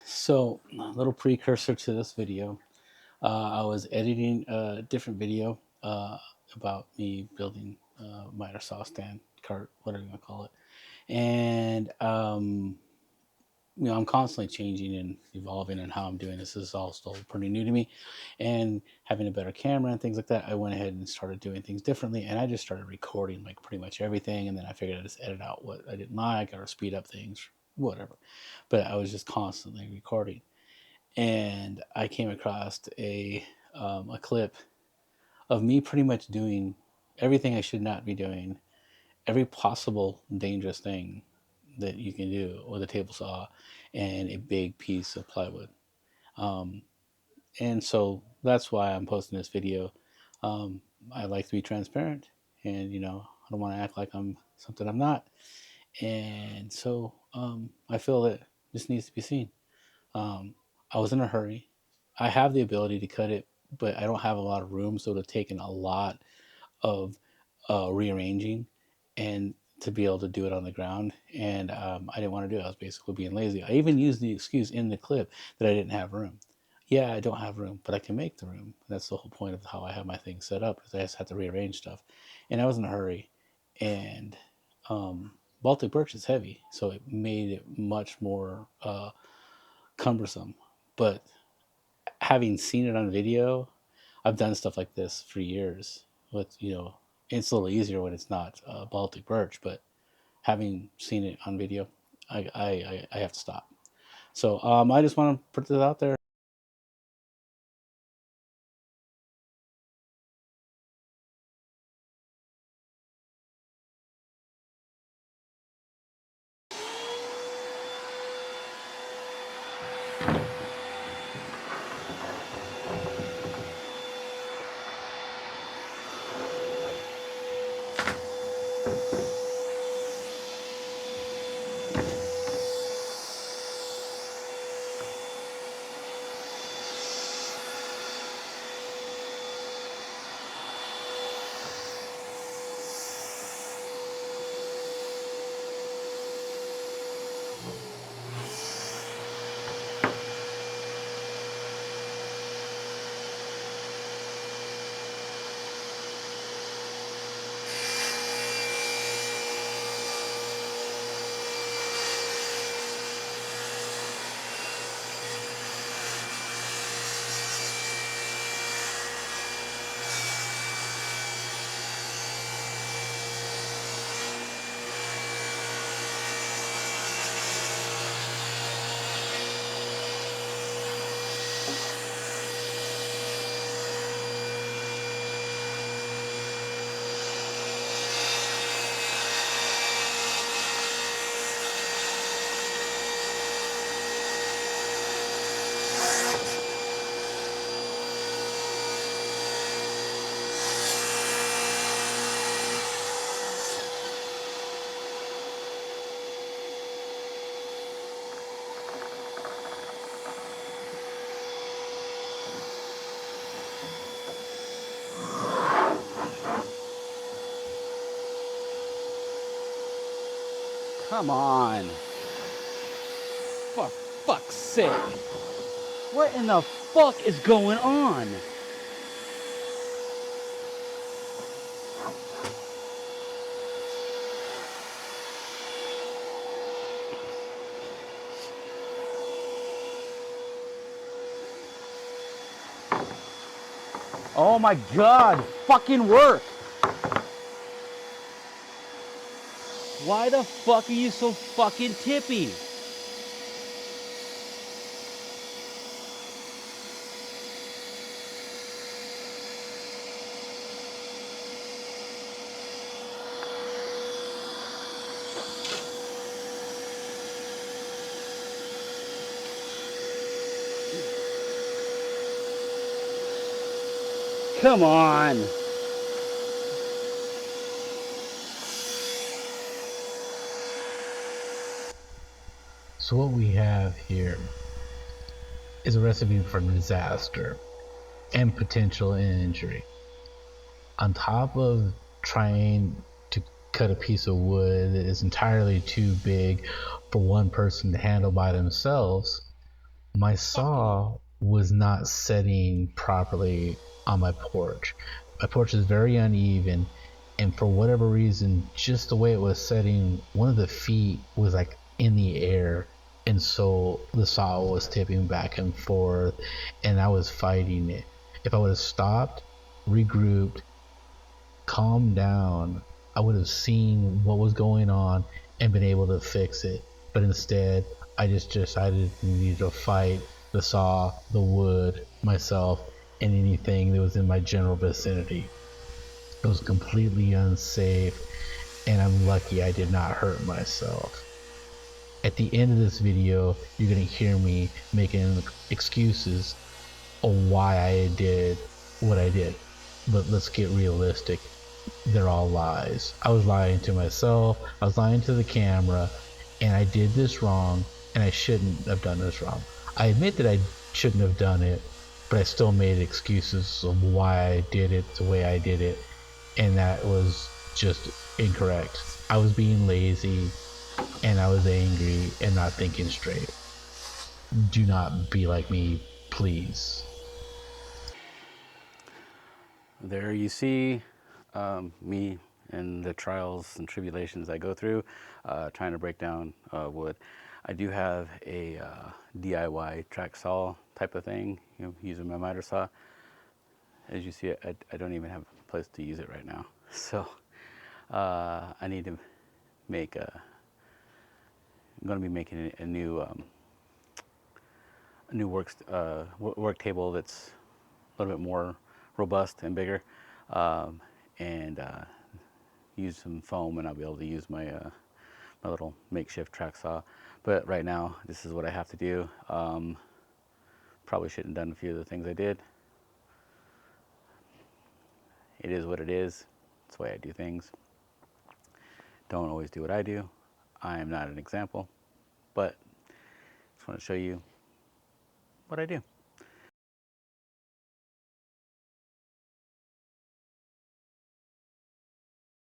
So, a little precursor to this video. I was editing a different video about me building a miter saw stand, cart, whatever you want to call it. And, I'm constantly changing and evolving in how I'm doing this. This is all still pretty new to me. And having a better camera and things like that, I went ahead and started doing things differently. And I just started recording like pretty much everything. And then I figured I'd just edit out what I didn't like or speed up things, whatever. But I was just constantly recording, and I came across a clip of me pretty much doing everything I should not be doing, every possible dangerous thing that you can do with a table saw and a big piece of plywood. Um, and so that's why I'm posting this video. Um, I like to be transparent, and I don't want to act like I'm something I'm not. And so I feel that this needs to be seen. Um, I was in a hurry. I have the ability to cut it, but I don't have a lot of room, so it would have taken a lot of rearranging and to be able to do it on the ground. And I didn't want to do it. I was basically being lazy. I even used the excuse in the clip that I didn't have room. Yeah, I don't have room, but I can make the room. That's the whole point of how I have my thing set up, is I just have to rearrange stuff. And I was in a hurry, and um, Baltic birch is heavy, so it made it much more cumbersome. But having seen it on video, I've done stuff like this for years. With it's a little easier when it's not Baltic birch, but having seen it on video, I have to stop. So I just want to put this out there. Come on. For fuck's sake. What in the fuck is going on? Oh my god, fucking work. Why the fuck are you so fucking tippy? Come on. So what we have here is a recipe for disaster and potential injury. On top of trying to cut a piece of wood that is entirely too big for one person to handle by themselves, My saw was not setting properly on my porch. My porch is very uneven, and for whatever reason, just the way it was setting, one of the feet was like in the air, and so the saw was tipping back and forth, and I was fighting it. If I would have stopped, regrouped, calmed down, I would have seen what was going on and been able to fix it. But instead, I just decided to need to fight the saw, the wood, myself, and anything that was in my general vicinity. It was completely unsafe, and I'm lucky I did not hurt myself. At the end of this video, you're going to hear me making excuses on why I did what I did. But let's get realistic. They're all lies. I was lying to myself, I was lying to the camera, and I did this wrong, and I shouldn't have done this wrong. I admit that I shouldn't have done it, but I still made excuses of why I did it the way I did it, and that was just incorrect. I was being lazy, and I was angry and not thinking straight. Do not be like me, please. There you see me and the trials and tribulations I go through trying to break down wood. I do have a DIY track saw type of thing, using my miter saw. As you see, I don't even have a place to use it right now. So I need to make a. I'm going to be making a new work table that's a little bit more robust and bigger, um, and use some foam, and I'll be able to use my little makeshift track saw. But right now, this is what I have to do. Probably shouldn't have done a few of the things I did. It is what it is. It's the way I do things. Don't always do what I do. I am not an example, but just want to show you what I do.